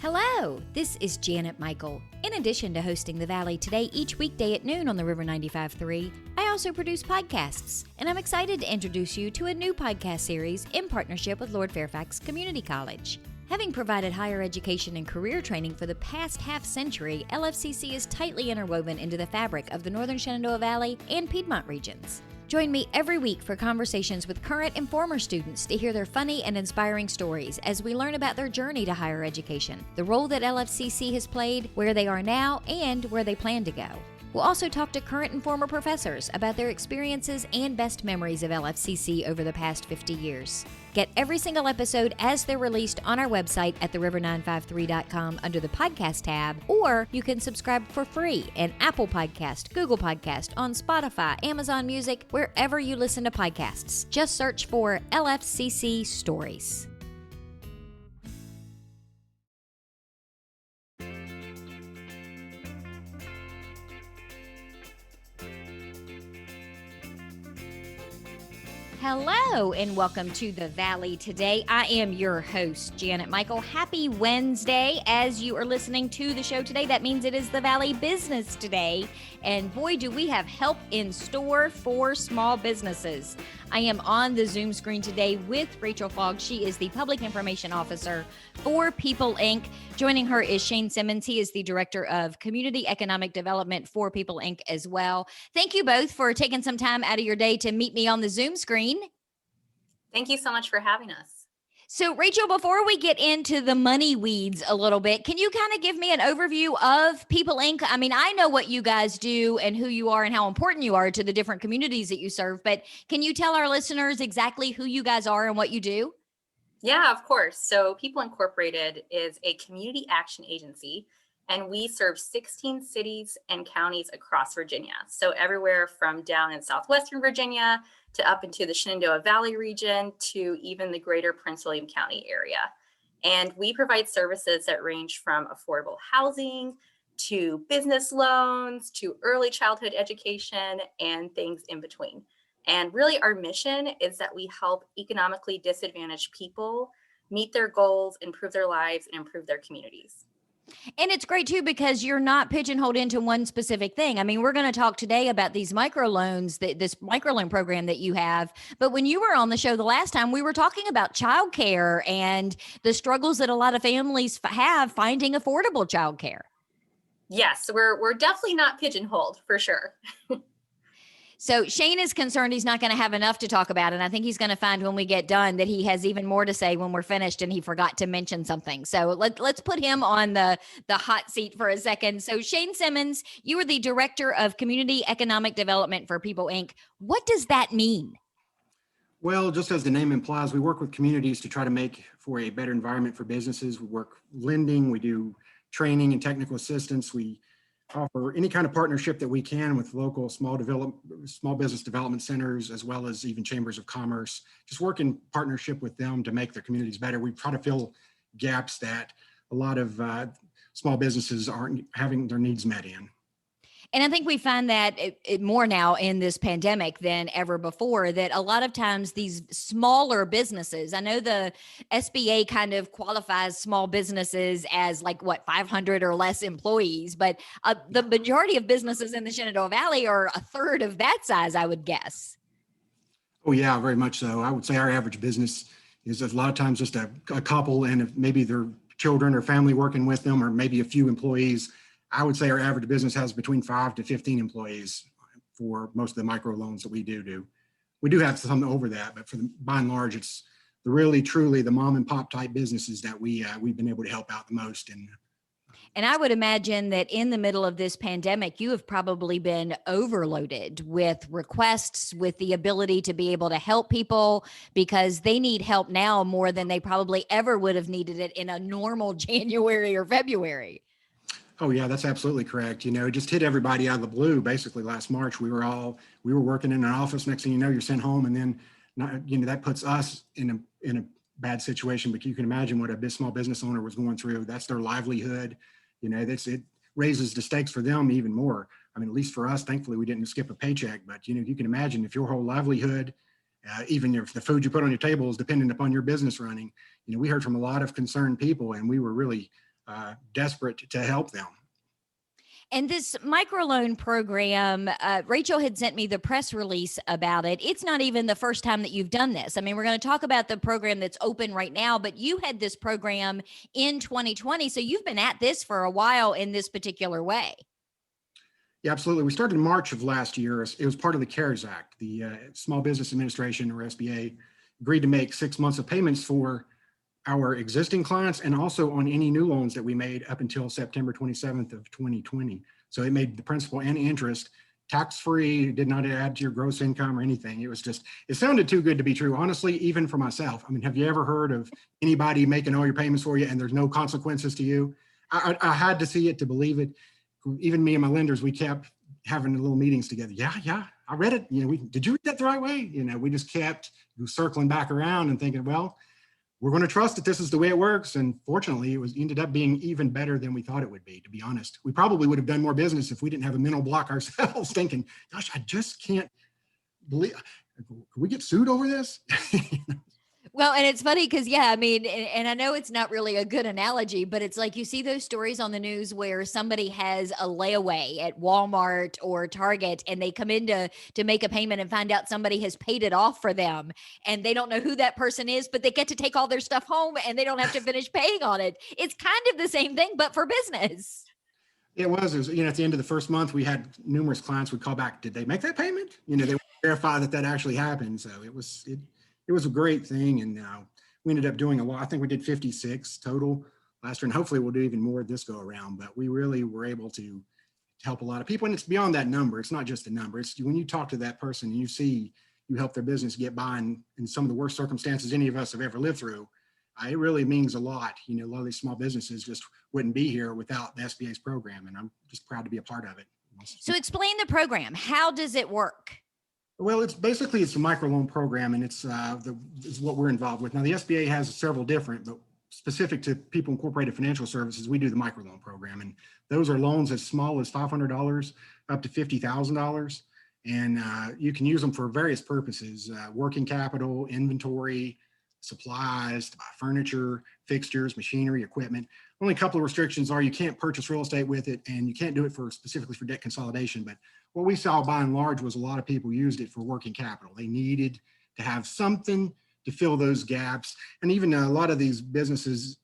Hello, this is Janet Michael. In addition to hosting The Valley Today each weekday at noon on the River 95.3, I also produce podcasts, and I'm excited to introduce you to a new podcast series in partnership with Lord Fairfax Community College. Having provided higher education and career training for the past half-century, LFCC is tightly interwoven into the fabric of the Northern Shenandoah Valley and Piedmont regions. Join me every week for conversations with current and former students to hear their funny and inspiring stories as we learn about their journey to higher education, the role that LFCC has played, where they are now, and where they plan to go. We'll also talk to current and former professors about their experiences and best memories of LFCC over the past 50 years. Get every single episode as they're released on our website at theriver953.com under the podcast tab, or you can subscribe for free in Apple Podcast, Google Podcast, on Spotify, Amazon Music, wherever you listen to podcasts. Just search for LFCC Stories. Hello and welcome to The Valley Today. I am your host, Janet Michael. Happy Wednesday as you are listening to the show today. That means it is The Valley Business Today. And boy, do we have help in store for small businesses. I am on the Zoom screen today with Rachel Fogg. She is the Public Information Officer for People, Inc. Joining her is Shane Simmons. He is the Director of Community Economic Development for People, Inc. as well. Thank you both for taking some time out of your day to meet me on the Zoom screen. Thank you so much for having us. So, Rachel, before we get into the money weeds a little bit, can you kind of give me an overview of People, Inc.? I mean, I know what you guys do and who you are and how important you are to the different communities that you serve, but can you tell our listeners exactly who you guys are and what you do? Yeah, of course. So People Incorporated is a community action agency, and we serve 16 cities and counties across Virginia. So everywhere from down in southwestern Virginia to up into the Shenandoah Valley region to even the greater Prince William County area. And we provide services that range from affordable housing to business loans to early childhood education and things in between. And really our mission is that we help economically disadvantaged people meet their goals, improve their lives, and improve their communities. And it's great too, because you're not pigeonholed into one specific thing. I mean, we're going to talk today about these microloans, this microloan program that you have. But when you were on the show the last time, we were talking about childcare and the struggles that a lot of families have finding affordable childcare. Yes, we're definitely not pigeonholed for sure. So Shane is concerned he's not going to have enough to talk about. And I think he's going to find when we get done that he has even more to say when we're finished and he forgot to mention something. So let's put him on the hot seat for a second. So Shane Simmons, you are the Director of Community Economic Development for People, Inc. What does that mean? Well, just as the name implies, we work with communities to try to make for a better environment for businesses. We work lending, we do training and technical assistance. We offer any kind of partnership that we can with local small business development centers, as well as even chambers of commerce. Just work in partnership with them to make their communities better. We try to fill gaps that a lot of small businesses aren't having their needs met in. And I think we find that it more now in this pandemic than ever before, that a lot of times these smaller businesses, I know the SBA kind of qualifies small businesses as 500 or less employees, but the majority of businesses in the Shenandoah Valley are a third of that size, I would guess. Oh yeah, very much so. I would say our average business is a lot of times just a couple and maybe their children or family working with them, or maybe a few employees. I would say our average business has between 5 to 15 employees for most of the microloans that we do. We do have some over that, but by and large, it's really, truly the mom and pop type businesses that we've been able to help out the most. And I would imagine that in the middle of this pandemic, you have probably been overloaded with requests, with the ability to be able to help people, because they need help now more than they probably ever would have needed it in a normal January or February. Oh yeah, that's absolutely correct. It just hit everybody out of the blue. Basically last March, we were working in an office. Next thing you know, you're sent home, and then that puts us in a bad situation. But you can imagine what a small business owner was going through. That's their livelihood. It raises the stakes for them even more. I mean, at least for us, thankfully, we didn't skip a paycheck. But you can imagine if your whole livelihood, even if the food you put on your table is dependent upon your business running. We heard from a lot of concerned people, and we were really desperate to help them. And this microloan program, Rachel had sent me the press release about it. It's not even the first time that you've done this. I mean, we're going to talk about the program that's open right now, but you had this program in 2020. So you've been at this for a while in this particular way. Yeah, absolutely. We started in March of last year. It was part of the CARES Act. The Small Business Administration, or SBA, agreed to make 6 months of payments for our existing clients and also on any new loans that we made up until September 27th of 2020. So it made the principal and interest tax-free, did not add to your gross income or anything. It was just, it sounded too good to be true, honestly, even for myself. I mean, have you ever heard of anybody making all your payments for you and there's no consequences to you? I had to see it to believe it. Even me and my lenders, we kept having little meetings together. Yeah, I read it. Did you read that the right way? We just kept circling back around and thinking, well, we're going to trust that this is the way it works. And fortunately, it ended up being even better than we thought it would be, to be honest. We probably would have done more business if we didn't have a mental block ourselves thinking, gosh, I just can't believe, can we get sued over this? Well, and it's funny because, yeah, I mean, and I know it's not really a good analogy, but it's like you see those stories on the news where somebody has a layaway at Walmart or Target and they come in to make a payment and find out somebody has paid it off for them and they don't know who that person is, but they get to take all their stuff home and they don't have to finish paying on it. It's kind of the same thing, but for business. It was, at the end of the first month, we had numerous clients would call back, did they make that payment? They would verify that actually happened. So it was a great thing. And we ended up doing a lot. I think we did 56 total last year, and hopefully we'll do even more this go around. But we really were able to help a lot of people. And it's beyond that number. It's not just a number. It's when you talk to that person and you see you help their business get by in some of the worst circumstances any of us have ever lived through. It really means a lot. A lot of these small businesses just wouldn't be here without the SBA's program. And I'm just proud to be a part of it. So explain the program. How does it work? Well, it's a microloan program, and it's what we're involved with. Now, the SBA has several different, but specific to People Incorporated Financial Services, we do the microloan program, and those are loans as small as $500 up to $50,000, and you can use them for various purposes: working capital, inventory, supplies, to buy furniture, fixtures, machinery, equipment. Only a couple of restrictions are you can't purchase real estate with it, and you can't do it specifically for debt consolidation. But what we saw by and large was a lot of people used it for working capital. They needed to have something to fill those gaps. And even a lot of these businesses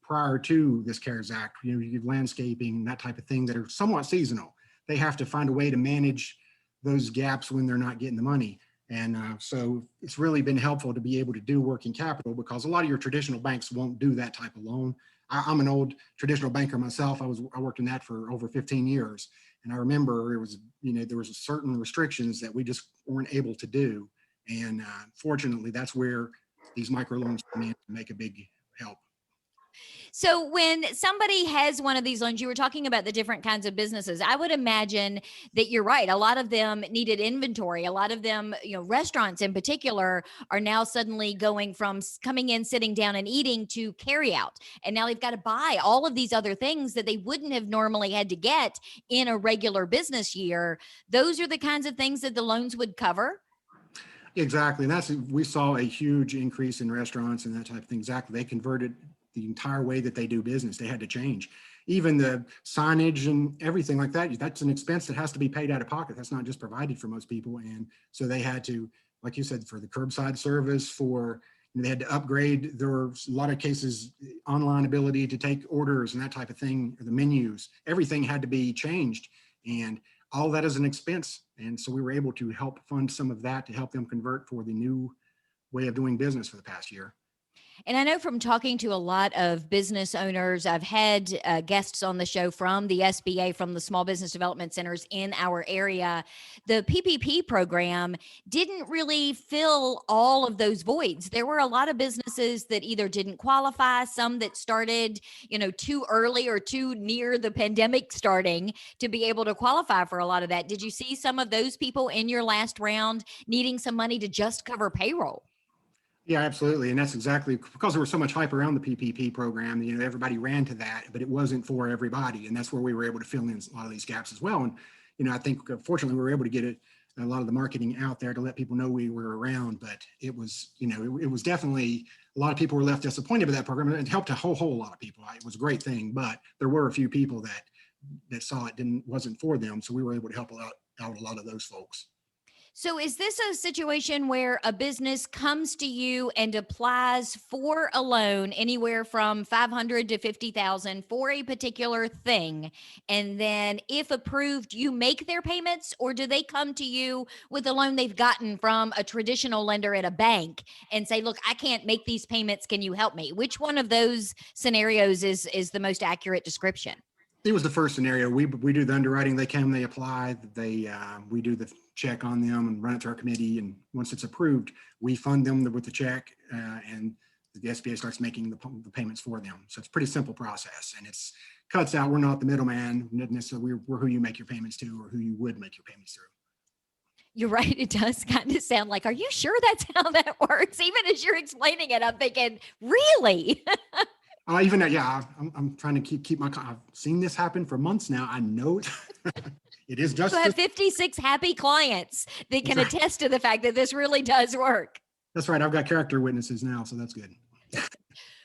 prior to this CARES Act, you have landscaping, that type of thing that are somewhat seasonal. They have to find a way to manage those gaps when they're not getting the money. And so it's really been helpful to be able to do working capital because a lot of your traditional banks won't do that type of loan. I'm an old traditional banker myself. I worked in that for over 15 years. And I remember there was certain restrictions that we just weren't able to do. And fortunately, that's where these microloans come in to make a big help. So when somebody has one of these loans, you were talking about the different kinds of businesses. I would imagine that you're right. A lot of them needed inventory. A lot of them, restaurants in particular, are now suddenly going from coming in, sitting down and eating to carry out. And now they've got to buy all of these other things that they wouldn't have normally had to get in a regular business year. Those are the kinds of things that the loans would cover. Exactly. And we saw a huge increase in restaurants and that type of thing. Exactly. They converted the entire way that they do business. They had to change. Even the signage and everything like that, that's an expense that has to be paid out of pocket. That's not just provided for most people. And so they had to, like you said, for the curbside service, they had to upgrade. There were a lot of cases, online ability to take orders and that type of thing, the menus, everything had to be changed. And all that is an expense. And so we were able to help fund some of that to help them convert for the new way of doing business for the past year. And I know from talking to a lot of business owners, I've had guests on the show from the SBA, from the Small Business Development Centers in our area. The PPP program didn't really fill all of those voids. There were a lot of businesses that either didn't qualify, some that started, too early or too near the pandemic starting to be able to qualify for a lot of that. Did you see some of those people in your last round needing some money to just cover payroll? Yeah, absolutely. And that's exactly because there was so much hype around the PPP program, everybody ran to that, but it wasn't for everybody. And that's where we were able to fill in a lot of these gaps as well. And, I think fortunately we were able to get a lot of the marketing out there to let people know we were around, but it was, it was definitely, a lot of people were left disappointed with that program, and it helped a whole lot of people. It was a great thing, but there were a few people that saw it wasn't for them. So we were able to help out a lot of those folks. So is this a situation where a business comes to you and applies for a loan anywhere from 500 to 50,000 for a particular thing, and then if approved, you make their payments, or do they come to you with a loan they've gotten from a traditional lender at a bank and say, "Look, I can't make these payments. Can you help me?" Which one of those scenarios is the most accurate description? It was the first scenario. We do the underwriting. They come, they apply, we do the check on them and run it to our committee. And once it's approved, we fund them with the check, and the SBA starts making the payments for them. So it's a pretty simple process, and it's cuts out. We're not the middleman necessarily. We're who you make your payments to, or who you would make your payments through. You're right. It does kind of sound like, are you sure that's how that works? Even as you're explaining it, I'm thinking, really? I'm trying to keep my. I've seen this happen for months now. I know it. It is just. You have 56 happy clients that can attest to the fact that this really does work. That's right. I've got character witnesses now, so that's good.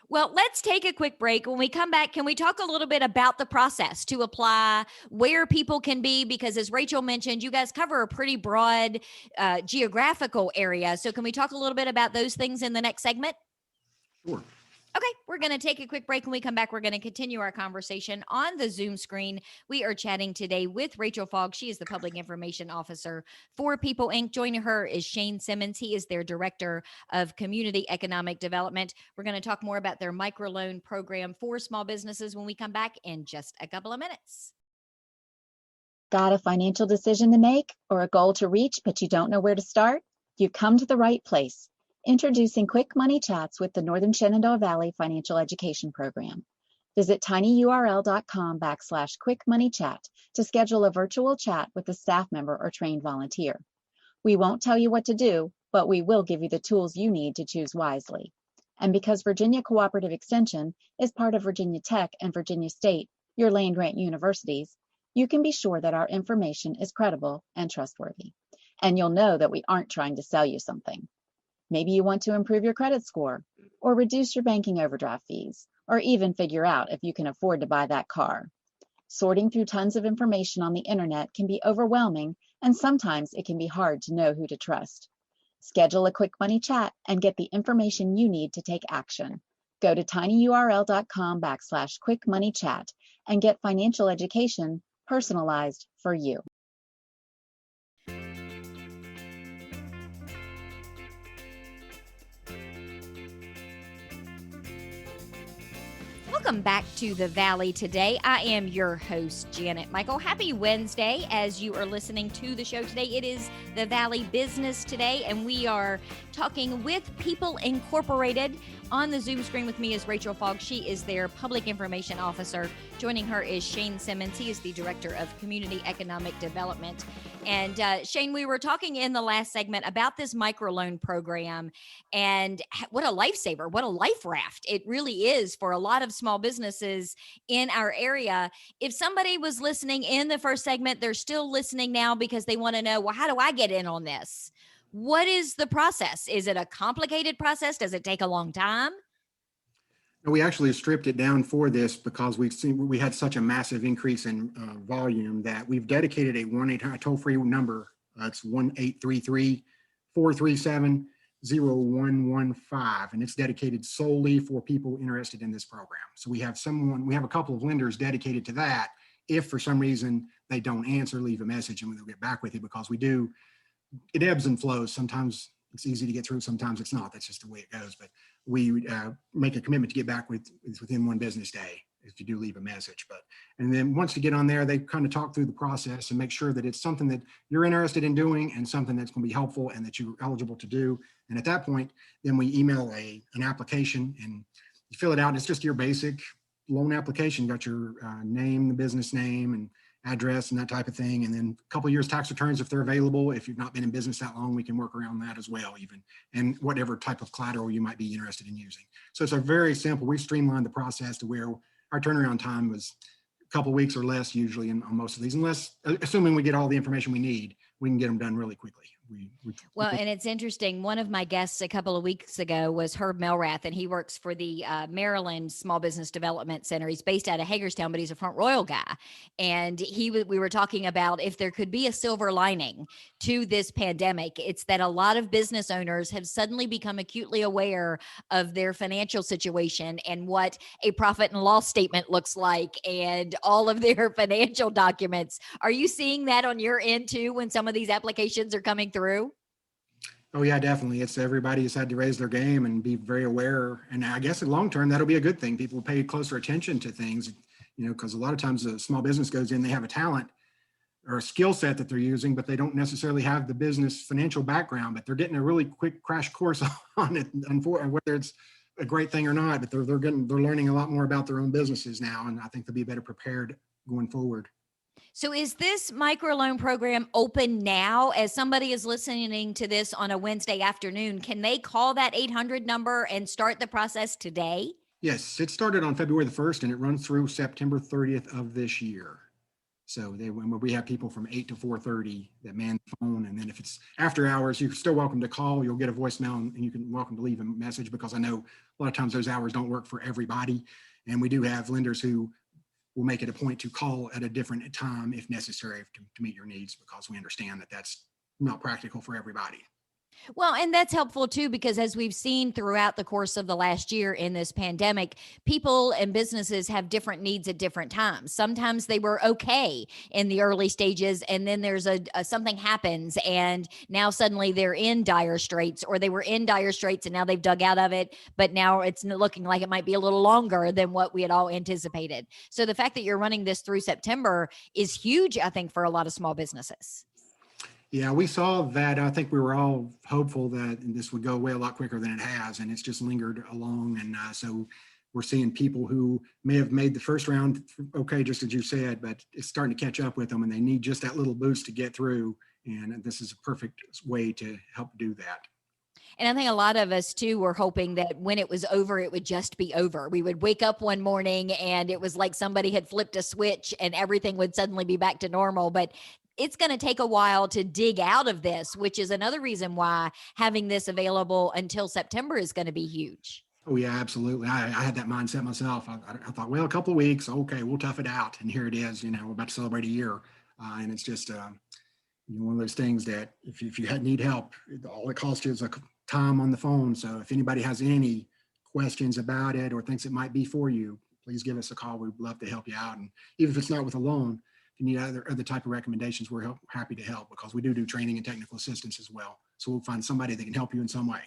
Well, let's take a quick break. When we come back, can we talk a little bit about the process to apply, where people can be? Because as Rachel mentioned, you guys cover a pretty broad geographical area. So can we talk a little bit about those things in the next segment? Sure. Okay, we're going to take a quick break. When we come back, we're going to continue our conversation on the Zoom screen. We are chatting today with Rachel Fogg. She is the Public Information Officer for People Inc. Joining her is Shane Simmons. He is their Director of Community Economic Development. We're going to talk more about their microloan program for small businesses when we come back in just a couple of minutes. Got a financial decision to make or a goal to reach, but you don't know where to start? You've come to the right place. Introducing Quick Money Chats with the Northern Shenandoah Valley Financial Education Program. Visit tinyurl.com/quickmoneychat to schedule a virtual chat with a staff member or trained volunteer. We won't tell you what to do, but we will give you the tools you need to choose wisely. And because Virginia Cooperative Extension is part of Virginia Tech and Virginia State, your land-grant universities, you can be sure that our information is credible and trustworthy. And you'll know that we aren't trying to sell you something. Maybe you want to improve your credit score, or reduce your banking overdraft fees, or even figure out if you can afford to buy that car. Sorting through tons of information on the internet can be overwhelming, and sometimes it can be hard to know who to trust. Schedule a Quick Money Chat and get the information you need to take action. Go to tinyurl.com/quickmoneychat and get financial education personalized for you. Welcome back to the Valley today. I am your host, Janet Michael. Happy Wednesday as you are listening to the show today. It is the Valley Business Today, and we are talking with People Incorporated. On the Zoom screen with me is Rachel Fogg. She is their Public Information Officer. Joining her is Shane Simmons. He is the Director of Community Economic Development. And Shane, we were talking in the last segment about this microloan program and what a lifesaver, what a life raft it really is for a lot of small businesses in our area. If somebody was listening in the first segment, they're still listening now because they want to know, well, how do I get in on this? What is the process? Is it a complicated process? Does it take a long time? We actually stripped it down for this because we had such a massive increase in volume that we've dedicated a 1-800 toll-free number. It's 1-833-437-0115, and it's dedicated solely for people interested in this program. So we have a couple of lenders dedicated to that. If for some reason they don't answer, leave a message and we'll get back with you, because it ebbs and flows. Sometimes it's easy to get through, sometimes it's not. That's just the way it goes. But we make a commitment to get back within 1 business day if you do leave a message. And then once you get on there, they kind of talk through the process and make sure that it's something that you're interested in doing and something that's going to be helpful and that you're eligible to do. And at that point, then we email an application and you fill it out. It's just your basic loan application. You got your name, the business name, and address and that type of thing. And then a couple of years tax returns if they're available. If you've not been in business that long, we can work around that as well, even, and whatever type of collateral you might be interested in using. So it's a very simple, we streamlined the process to where our turnaround time was a couple of weeks or less usually on most of these, assuming we get all the information we need. we can get them done really quickly. Well, and it's interesting. One of my guests a couple of weeks ago was Herb Melrath, and he works for the Maryland Small Business Development Center. He's based out of Hagerstown, but he's a Front Royal guy. And we were talking about if there could be a silver lining to this pandemic, it's that a lot of business owners have suddenly become acutely aware of their financial situation and what a profit and loss statement looks like and all of their financial documents. Are you seeing that on your end too when some of these applications are coming through? Oh yeah, definitely. It's everybody has had to raise their game and be very aware. And I guess in long term, that'll be a good thing. People pay closer attention to things, because a lot of times a small business goes in, they have a talent or a skill set that they're using, but they don't necessarily have the business financial background, but they're getting a really quick crash course on it, and whether it's a great thing or not, but they're learning a lot more about their own businesses now. And I think they'll be better prepared going forward. So is this microloan program open now? As somebody is listening to this on a Wednesday afternoon, can they call that 800 number and start the process today? Yes, it started on February the 1st and it runs through September 30th of this year. So we have people from 8 to 4:30 that man the phone. And then if it's after hours, you're still welcome to call. You'll get a voicemail and you can welcome to leave a message, because I know a lot of times those hours don't work for everybody. And we do have lenders who will make it a point to call at a different time if necessary to meet your needs, because we understand that that's not practical for everybody. Well, and that's helpful too, because as we've seen throughout the course of the last year in this pandemic, people and businesses have different needs at different times. Sometimes they were okay in the early stages, and then there's something happens, and now suddenly they're in dire straits, or they were in dire straits and now they've dug out of it, but now it's looking like it might be a little longer than what we had all anticipated. So the fact that you're running this through September is huge, I think, for a lot of small businesses. Yeah, we saw that. I think we were all hopeful that this would go away a lot quicker than it has, and it's just lingered along. And so we're seeing people who may have made the first round okay, just as you said, but it's starting to catch up with them, and they need just that little boost to get through. And this is a perfect way to help do that. And I think a lot of us too were hoping that when it was over, it would just be over. We would wake up one morning and it was like somebody had flipped a switch and everything would suddenly be back to normal. But it's going to take a while to dig out of this, which is another reason why having this available until September is going to be huge. Oh yeah, absolutely. I had that mindset myself. I thought, well, a couple of weeks, okay, we'll tough it out. And here it is, we're about to celebrate a year. And it's just one of those things that if you need help, all it costs you is a time on the phone. So if anybody has any questions about it or thinks it might be for you, please give us a call. We'd love to help you out. And even if it's not with a loan, if you need other type of recommendations, we're happy to help, because we do training and technical assistance as well. So we'll find somebody that can help you in some way.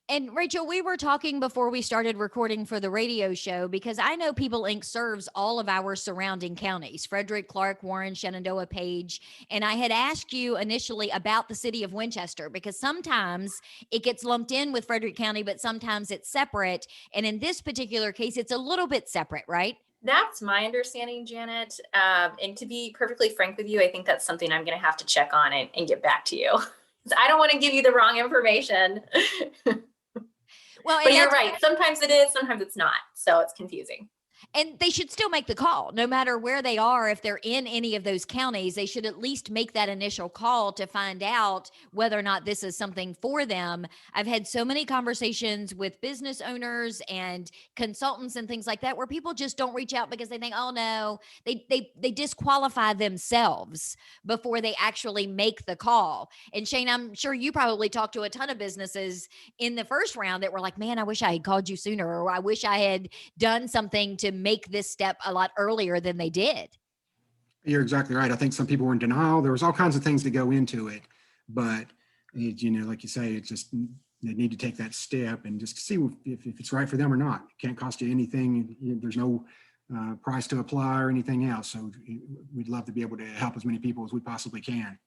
And Rachel, we were talking before we started recording for the radio show, because I know People Inc. serves all of our surrounding counties, Frederick, Clark, Warren, Shenandoah, Page. And I had asked you initially about the city of Winchester, because sometimes it gets lumped in with Frederick County, but sometimes it's separate. And in this particular case, it's a little bit separate, right? That's my understanding, Janet. And to be perfectly frank with you, I think that's something I'm going to have to check on it and get back to you. I don't want to give you the wrong information. Well, but you're right. Sometimes it is, sometimes it's not. So it's confusing. And they should still make the call, no matter where they are. If they're in any of those counties, they should at least make that initial call to find out whether or not this is something for them. I've had so many conversations with business owners and consultants and things like that, where people just don't reach out because they think, oh no, they disqualify themselves before they actually make the call. And Shane, I'm sure you probably talked to a ton of businesses in the first round that were like, man, I wish I had called you sooner, or I wish I had done something to make this step a lot earlier than they did. You're exactly right. I think some people were in denial. There was all kinds of things that go into it, but like you say, it's just, they need to take that step and just see if it's right for them or not. It can't cost you anything. There's no price to apply or anything else. So we'd love to be able to help as many people as we possibly can.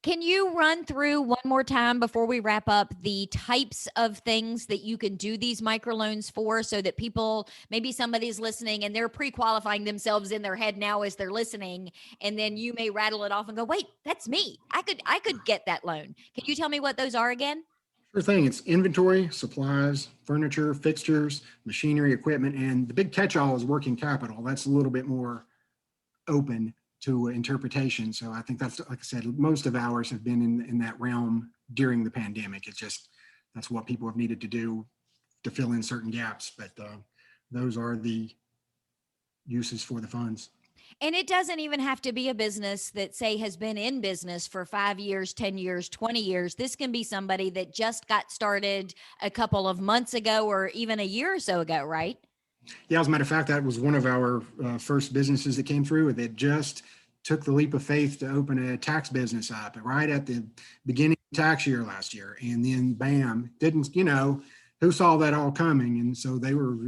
Can you run through one more time before we wrap up the types of things that you can do these microloans for, so that people, maybe somebody's listening and they're pre-qualifying themselves in their head now as they're listening, and then you may rattle it off and go, wait, that's me. I could get that loan. Can you tell me what those are again? Sure thing. It's inventory, supplies, furniture, fixtures, machinery, equipment, and the big catch-all is working capital. That's a little bit more open to interpretation. So I think that's, like I said, most of ours have been in that realm during the pandemic. It's just, that's what people have needed to do to fill in certain gaps. But those are the uses for the funds. And it doesn't even have to be a business that, say, has been in business for 5 years, 10 years, 20 years. This can be somebody that just got started a couple of months ago or even a year or so ago, right? Yeah, as a matter of fact, that was one of our first businesses that came through. That just took the leap of faith to open a tax business up right at the beginning of the tax year last year. And then bam, didn't, who saw that all coming? And so they were,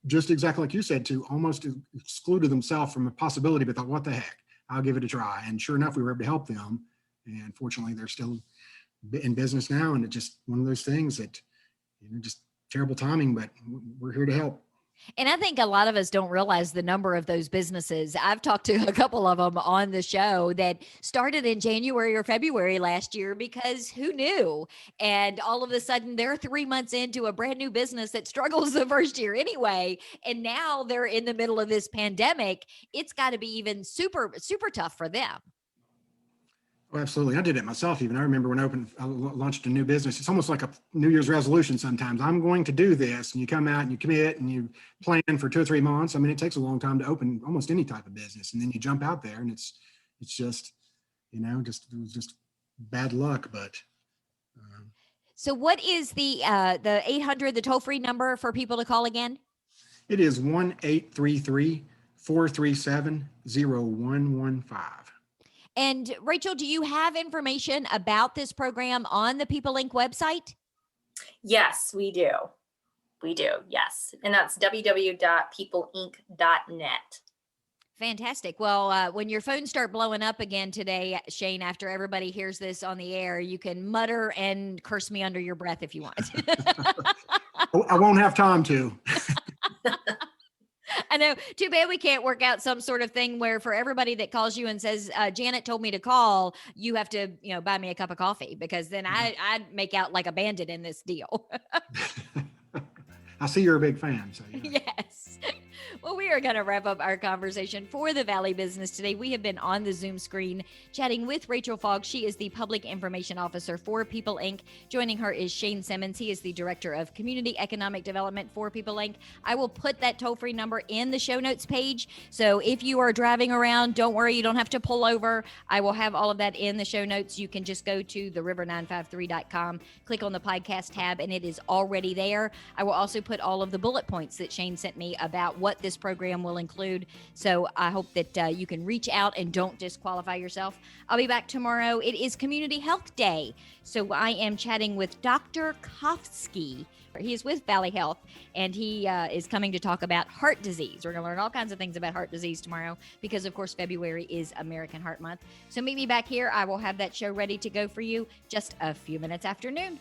just exactly like you said, to almost excluded themselves from a possibility, but thought, what the heck, I'll give it a try. And sure enough, we were able to help them. And fortunately, they're still in business now. And it's just one of those things that, just terrible timing, but we're here to help. And I think a lot of us don't realize the number of those businesses. I've talked to a couple of them on the show that started in January or February last year because who knew? And all of a sudden they're 3 months into a brand new business that struggles the first year anyway. And now they're in the middle of this pandemic. It's got to be even super, super tough for them. Oh, absolutely. I did it myself even. I remember when I launched a new business. It's almost like a New Year's resolution sometimes. I'm going to do this. And you come out and you commit and you plan for 2 or 3 months. I mean, it takes a long time to open almost any type of business. And then you jump out there and it's just, it was just bad luck. But so what is the 800, the toll-free number for people to call again? it is 1-833-437-0115. And Rachel, do you have information about this program on the People Inc. website? Yes, we do. We do. Yes. And that's www.peopleinc.net. Fantastic. Well, when your phones start blowing up again today, Shane, after everybody hears this on the air, you can mutter and curse me under your breath if you want. I won't have time to. I know. Too bad we can't work out some sort of thing where for everybody that calls you and says, Janet told me to call, you have to, buy me a cup of coffee, because then I'd make out like a bandit in this deal. I see you're a big fan. So yeah. Yes. Well, we are going to wrap up our conversation for the Valley Business today. We have been on the Zoom screen chatting with Rachel Fogg. She is the Public Information Officer for People Inc. Joining her is Shane Simmons. He is the Director of Community Economic Development for People Inc. I will put that toll-free number in the show notes page. So if you are driving around, don't worry, you don't have to pull over. I will have all of that in the show notes. You can just go to theriver953.com, click on the podcast tab, and it is already there. I will also put all of the bullet points that Shane sent me about what this program will include. So I hope that you can reach out and don't disqualify yourself. I'll be back tomorrow. It is Community Health Day. So I am chatting with Dr. Kofsky. He is with Valley Health, and he is coming to talk about heart disease. We're going to learn all kinds of things about heart disease tomorrow because, of course, February is American Heart Month. So meet me back here. I will have that show ready to go for you just a few minutes after noon.